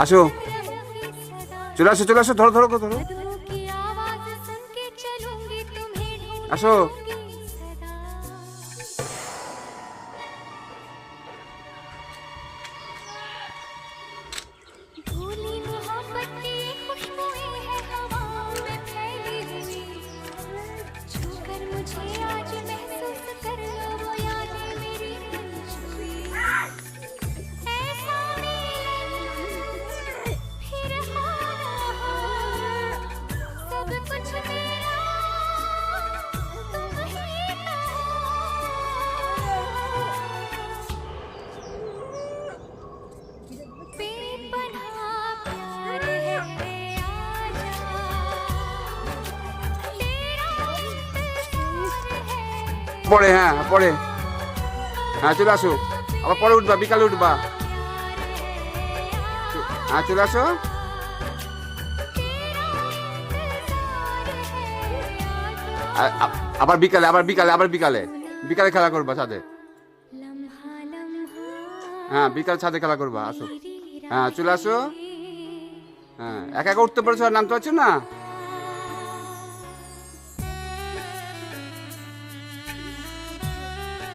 আসো, চলে আসো, চলে আসো, ধরো ধরো ধরো, আসো। পরে, হ্যাঁ পরে, হ্যাঁ চলে আসো, আবার পরে উঠবা, বিকালে উঠবা। হ্যাঁ চলে আসো। আবার বিকালে, আবার বিকালে, আবার বিকালে, বিকালে খেলা করবা ছাদে। হ্যাঁ বিকাল ছাদে খেলা করবা, আসো। হ্যাঁ চলে আসো। হ্যাঁ একা একা উঠতে পারছো আর নামতে পারছো না।